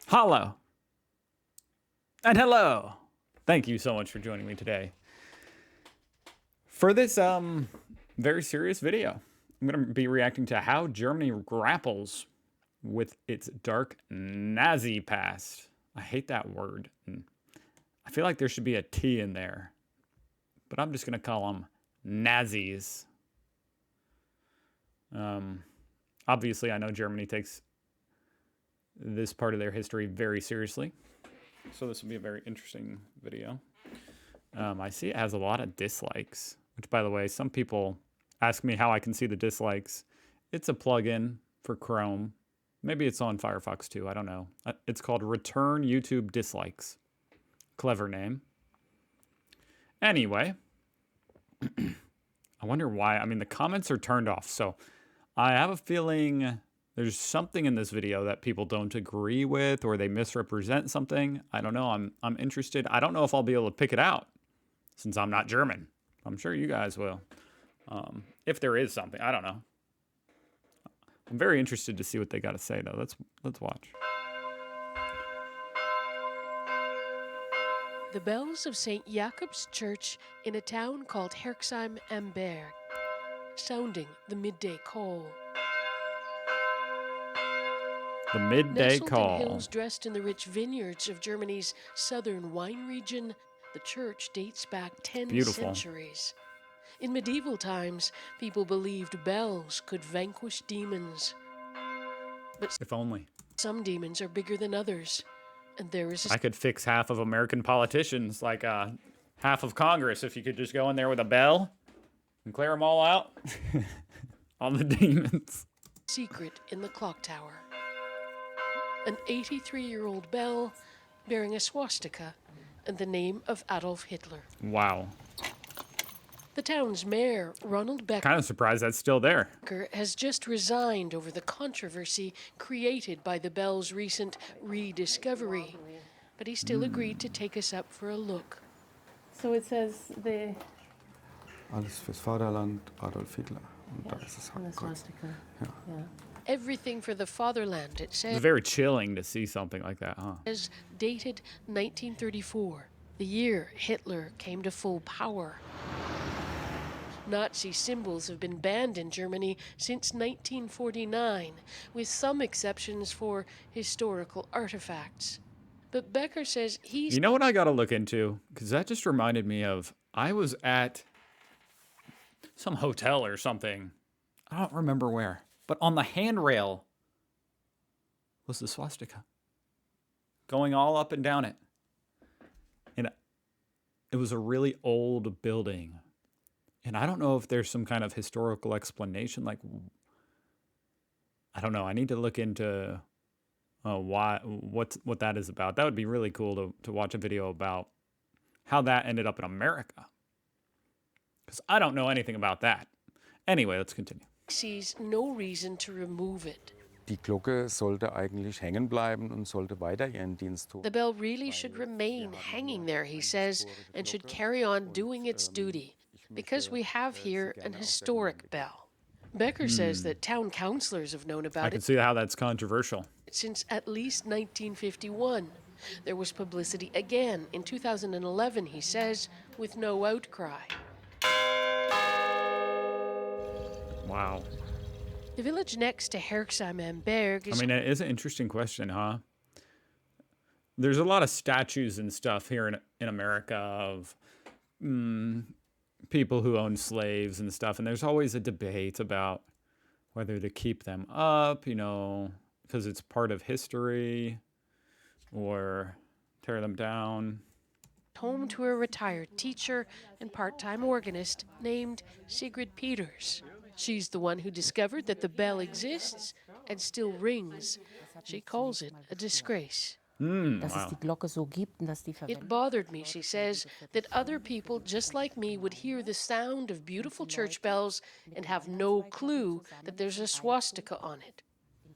Hello and hello. Thank you so much for joining me today for this very serious video. I'm going to be reacting to how Germany grapples with its dark Nazi past. I hate that word. I feel like there should be a T in there, but I'm just going to call them Nazis. Obviously, I know Germany takes this part of their history very seriously, so this will be a very interesting video. I see it has a lot of dislikes, which, by the way, some people ask me how I can see the dislikes. It's a plugin for Chrome. Maybe it's on Firefox too. I don't know. It's called Return YouTube Dislikes. Clever name. Anyway, I wonder why. I mean, the comments are turned off, so I have a feeling there's something in this video that people don't agree with, or they misrepresent something. I don't know. I'm interested. I don't know if I'll be able to pick it out since I'm not German. I'm sure you guys will. If there is something, I don't know. I'm very interested to see what they got to say, though. Let's watch. The bells of St. Jacob's Church in a town called Herxheim am Berg, sounding the midday call. The midday Nestled call. in hills dressed in the rich vineyards of Germany's southern wine region, the church dates back 10 centuries. In medieval times, people believed bells could vanquish demons. But if only. Some demons are bigger than others, and there is I could fix half of American politicians, like half of Congress, if you could just go in there with a bell and clear them all out. All the demons. Secret in the clock tower. An 83-year-old bell bearing a swastika and the name of Adolf Hitler. Wow. The town's mayor, Ronald Becker, kind of surprised that's still there, has just resigned over the controversy created by the bell's recent rediscovery. But he still agreed to take us up for a look. So it says the... Alles fürs Vaterland, Adolf Hitler. Und da ist es and the Gott. swastika. Ja. Yeah. Everything for the fatherland, it says. It's very chilling to see something like that, huh? Is dated 1934, the year Hitler came to full power. Nazi symbols have been banned in Germany since 1949, with some exceptions for historical artifacts. But Becker says he's... You know what I gotta look into? Because that just reminded me of, I was at some hotel or something. I don't remember where. But on the handrail was the swastika. Going all up and down it. And it was a really old building. And I don't know if there's some kind of historical explanation. Like, I don't know. I need to look into what that is about. That would be really cool to watch a video about how that ended up in America. Because I don't know anything about that. Anyway, let's continue. Sees no reason to remove it. Die Glocke sollte eigentlich hängen bleiben und sollte weiter ihren Dienst tun. The bell really should remain hanging there, he says, and should carry on doing its duty, because we have here an historic bell. Becker says that town councillors have known about I it can see how that's controversial. since at least 1951. There was publicity again in 2011, he says, with no outcry. Wow. The village next to Herxheim am Berg is... I mean, it is an interesting question, huh? There's a lot of statues and stuff here in America of people who own slaves and stuff. And there's always a debate about whether to keep them up, you know, because it's part of history, or tear them down. home to a retired teacher and part-time organist named Sigrid Peters. She's the one who discovered that the bell exists and still rings. She calls it a disgrace. It bothered me, she says, that other people just like me would hear the sound of beautiful church bells and have no clue that there's a swastika on it.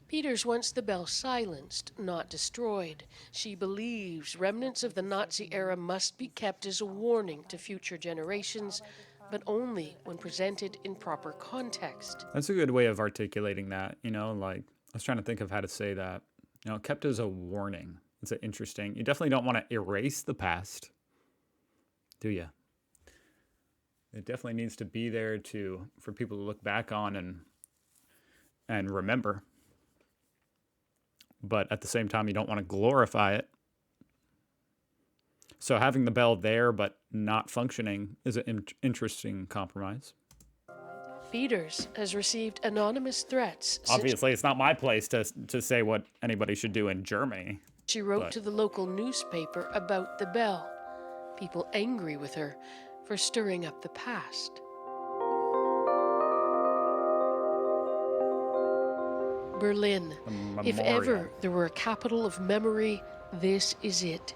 Peters wants the bell silenced, not destroyed. She believes remnants of the Nazi era must be kept as a warning to future generations, but only when presented in proper context. That's a good way of articulating that, you know, like, I was trying to think of how to say that. You know, kept as a warning. It's interesting. You definitely don't want to erase the past, do you? It definitely needs to be there for people to look back on and remember. But at the same time, you don't want to glorify it. So having the bell there but not functioning is an interesting compromise. Peters has received anonymous threats Obviously, it's not my place to say what anybody should do in Germany. She wrote to the local newspaper about the bell. People angry with her for stirring up the past. Berlin. If ever there were a capital of memory, this is it.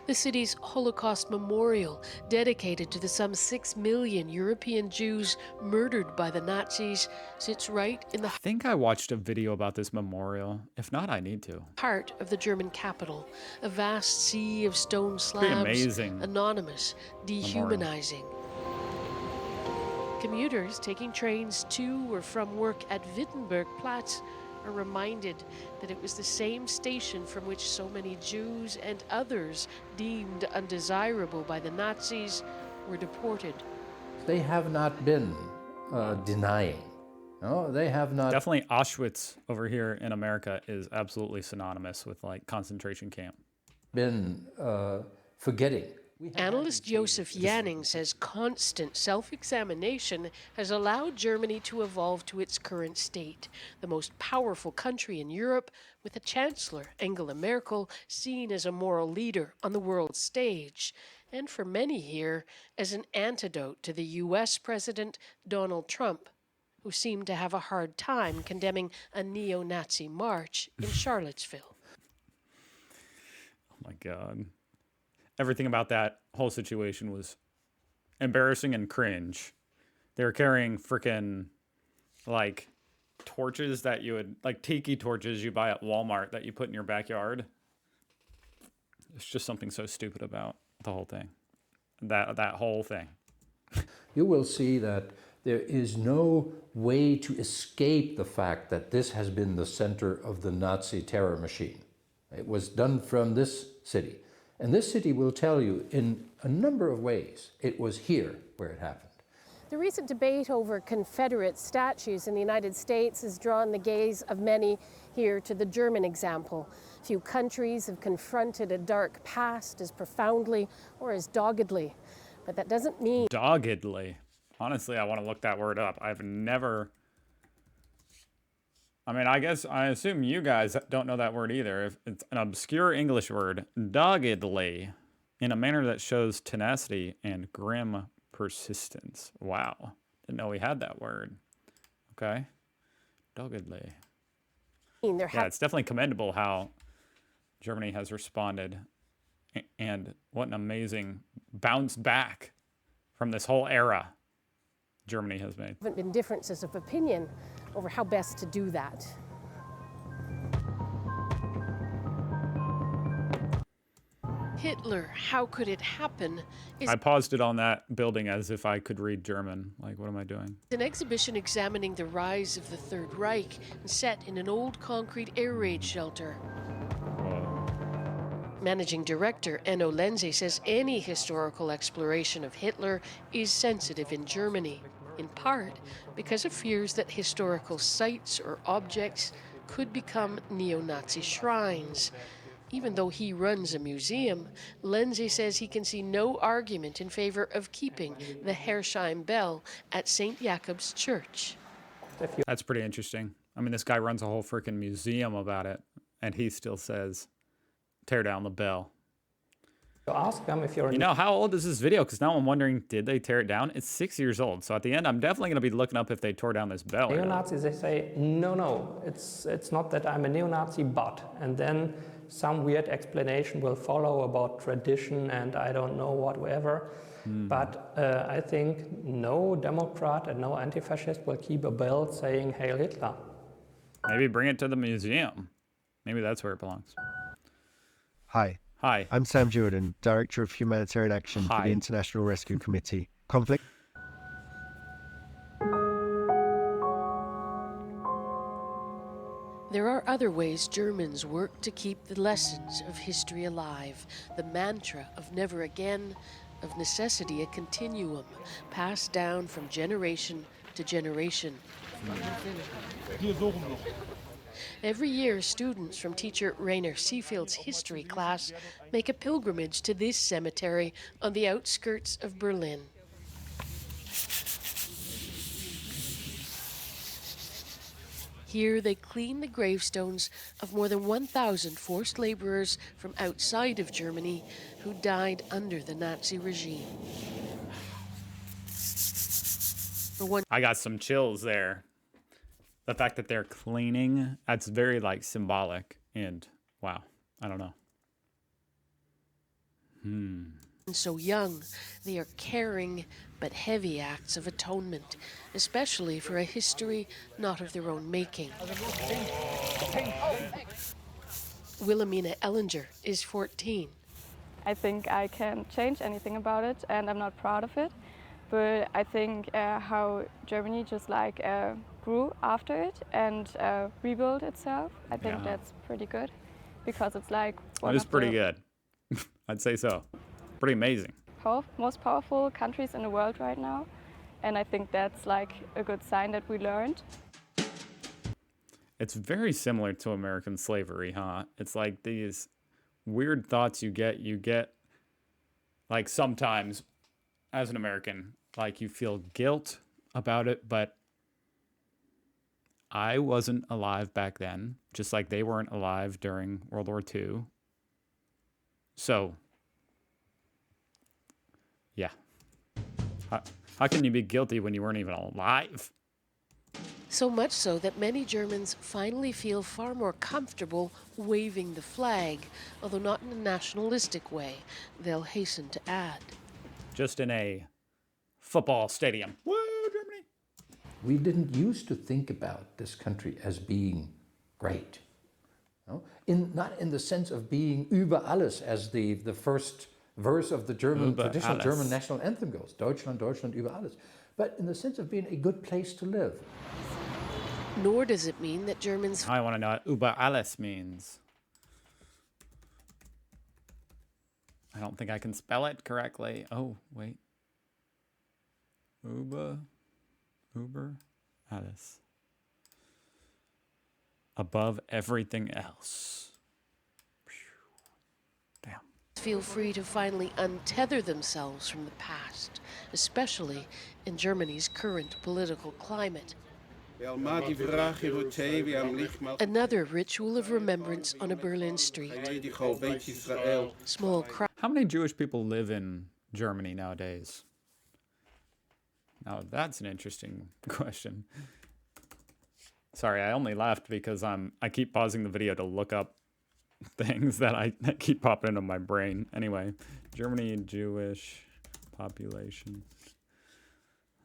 The city's Holocaust Memorial, dedicated to the some 6 million European Jews murdered by the Nazis, sits right in the I think I watched a video about this memorial. If not, I need to. heart of the German capital. A vast sea of stone Pretty slabs, amazing anonymous, dehumanizing. Commuters taking trains to or from work at Wittenbergplatz are reminded that it was the same station from which so many Jews and others deemed undesirable by the Nazis were deported. They have not been denying. No, they have not. Definitely Auschwitz over here in America is absolutely synonymous with like concentration camp. Been forgetting. Analyst Joseph Yanning says constant self-examination has allowed Germany to evolve to its current state, the most powerful country in Europe, with a chancellor, Angela Merkel, seen as a moral leader on the world stage, and for many here as an antidote to the U.S. President Donald Trump, who seemed to have a hard time condemning a neo-Nazi march in Charlottesville. Oh my God. Everything about that whole situation was embarrassing and cringe. They were carrying freaking like torches that you would, like tiki torches you buy at Walmart that you put in your backyard. It's just something so stupid about the whole thing. That whole thing. You will see that there is no way to escape the fact that this has been the center of the Nazi terror machine. It was done from this city. And this city will tell you in a number of ways it was here where it happened. The recent debate over Confederate statues in the United States has drawn the gaze of many here to the German example. Few countries have confronted a dark past as profoundly or as doggedly. But that doesn't mean... Doggedly. Honestly, I want to look that word up. I've never... I mean, I assume you guys don't know that word either. If it's an obscure English word, doggedly, in a manner that shows tenacity and grim persistence. Wow. Didn't know we had that word. Okay. Doggedly. Yeah, it's definitely commendable how Germany has responded. And what an amazing bounce back from this whole era Germany has made. Haven't been differences of opinion over how best to do that. Hitler, how could it happen? I paused it on that building as if I could read German. Like, what am I doing? An exhibition examining the rise of the Third Reich and set in an old concrete air raid shelter. Whoa. Managing director Enno Lenze says any historical exploration of Hitler is sensitive in Germany, in part because of fears that historical sites or objects could become neo-Nazi shrines. Even though he runs a museum, Lenze says he can see no argument in favor of keeping the Herrsheim bell at St. Jacob's Church. That's pretty interesting. I mean, this guy runs a whole freaking museum about it, and he still says, tear down the bell. Ask them if you're... You know, how old is this video? Because now I'm wondering, did they tear it down? It's 6 years old. So at the end, I'm definitely going to be looking up if they tore down this bell. Neo-Nazis, they say, no, it's not that I'm a neo-Nazi, but... And then some weird explanation will follow about tradition and I don't know whatever. But I think no Democrat and no anti-fascist will keep a bell saying Hail Hitler. Maybe bring it to the museum. Maybe that's where it belongs. Hi. Hi. I'm Sam Jordan, Director of Humanitarian Action for the International Rescue Committee. Conflict. There are other ways Germans work to keep the lessons of history alive, the mantra of never again, of necessity a continuum, passed down from generation to generation. Every year, students from teacher Rainer Seefield's history class make a pilgrimage to this cemetery on the outskirts of Berlin. Here they clean the gravestones of more than 1,000 forced laborers from outside of Germany who died under the Nazi regime. I got some chills there. The fact that they're cleaning, that's very like symbolic and wow, I don't know. So young, they are caring but heavy acts of atonement, especially for a history not of their own making. Wilhelmina Ellinger is 14. I think I can't change anything about it, and I'm not proud of it. But I think how Germany just like grew after it and rebuilt itself, I think that's pretty good, because it's like It is pretty good. I'd say so. Pretty amazing. Most powerful countries in the world right now, and I think that's like a good sign that we learned. It's very similar to American slavery, huh? It's like these weird thoughts you get like sometimes as an American, like you feel guilt about it, but I wasn't alive back then, just like they weren't alive during World War II. So, yeah. How can you be guilty when you weren't even alive? So much so that many Germans finally feel far more comfortable waving the flag, although not in a nationalistic way, they'll hasten to add. Just in a football stadium. Woo, Germany! We didn't used to think about this country as being great. No? Not in the sense of being über alles, as the first verse of the traditional German national anthem goes. Deutschland, Deutschland über alles. But in the sense of being a good place to live. Nor does it mean that Germans... I want to know what über alles means. I don't think I can spell it correctly. Oh, wait. Über alles. Above everything else. Damn. Feel free to finally untether themselves from the past, especially in Germany's current political climate. Another ritual of remembrance on a Berlin street. Small crowd. How many Jewish people live in Germany nowadays? Now that's an interesting question. Sorry, I only laughed because I keep pausing the video to look up things that keep popping into my brain. Anyway, Germany Jewish population.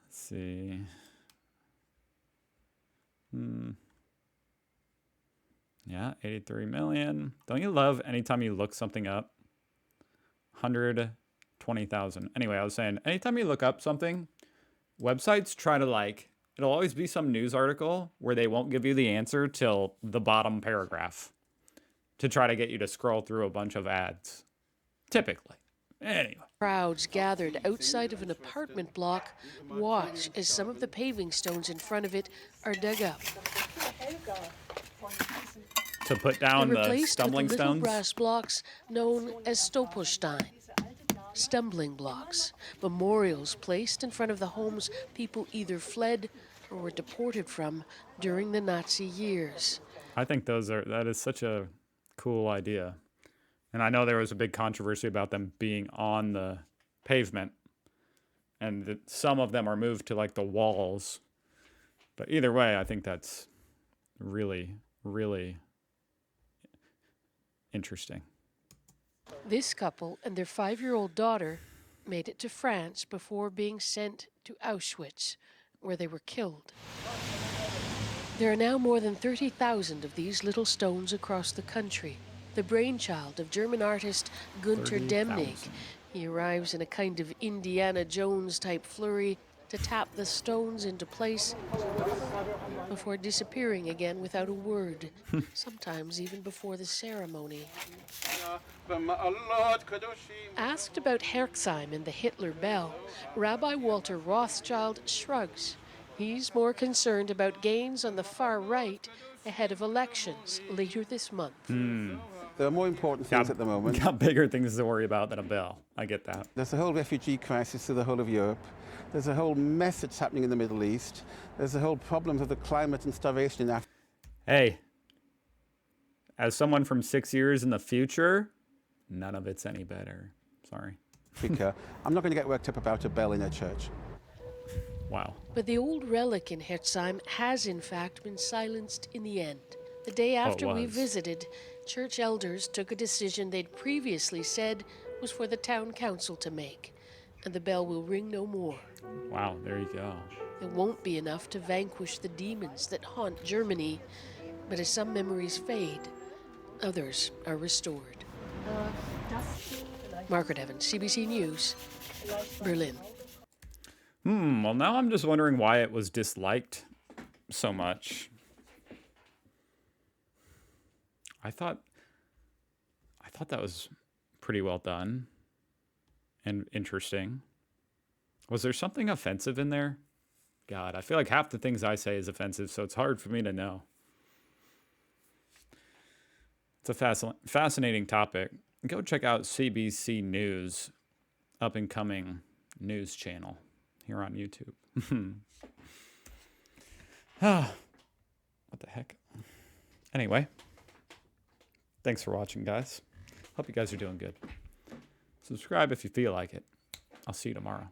Let's see. Yeah, 83 million. Don't you love anytime you look something up? 120,000. Anyway, I was saying, anytime you look up something, websites try to it'll always be some news article where they won't give you the answer till the bottom paragraph to try to get you to scroll through a bunch of ads. Typically. Anyway. Crowds gathered outside of an apartment block watch as some of the paving stones in front of it are dug up. To put down the stumbling with stones? Little brass blocks known as Stolperstein. Stumbling blocks, memorials placed in front of the homes people either fled or were deported from during the Nazi years. I think that is such a cool idea. And I know there was a big controversy about them being on the pavement, and that some of them are moved to the walls. But either way, I think that's really, really interesting. This couple and their 5-year-old daughter made it to France before being sent to Auschwitz, where they were killed. There are now more than 30,000 of these little stones across the country, the brainchild of German artist Günter Demnig. He arrives in a kind of Indiana Jones-type flurry to tap the stones into place before disappearing again without a word, sometimes even before the ceremony. Asked about Herxheim and the Hitler Bell, Rabbi Walter Rothschild shrugs. He's more concerned about gains on the far right ahead of elections later this month. There are more important things at the moment. Got bigger things to worry about than a bell. I get that. There's a whole refugee crisis through the whole of Europe. There's a whole mess that's happening in the Middle East. There's the whole problems of the climate and starvation in Africa. Hey, as someone from 6 years in the future, none of it's any better. Sorry. I'm not going to get worked up about a bell in a church. Wow. But the old relic in Herxheim has in fact been silenced in the end. The day after we visited, church elders took a decision they'd previously said was for the town council to make, and the bell will ring no more. Wow, there you go. It won't be enough to vanquish the demons that haunt Germany, but as some memories fade, others are restored. Margaret Evans, CBC News, Berlin. Well, now I'm just wondering why it was disliked so much. I thought that was pretty well done and interesting. Was there something offensive in there? God, I feel like half the things I say is offensive, so it's hard for me to know. It's a fascinating topic. Go check out CBC News, up and coming news channel here on YouTube. What the heck? Anyway, thanks for watching, guys. Hope you guys are doing good. Subscribe if you feel like it. I'll see you tomorrow.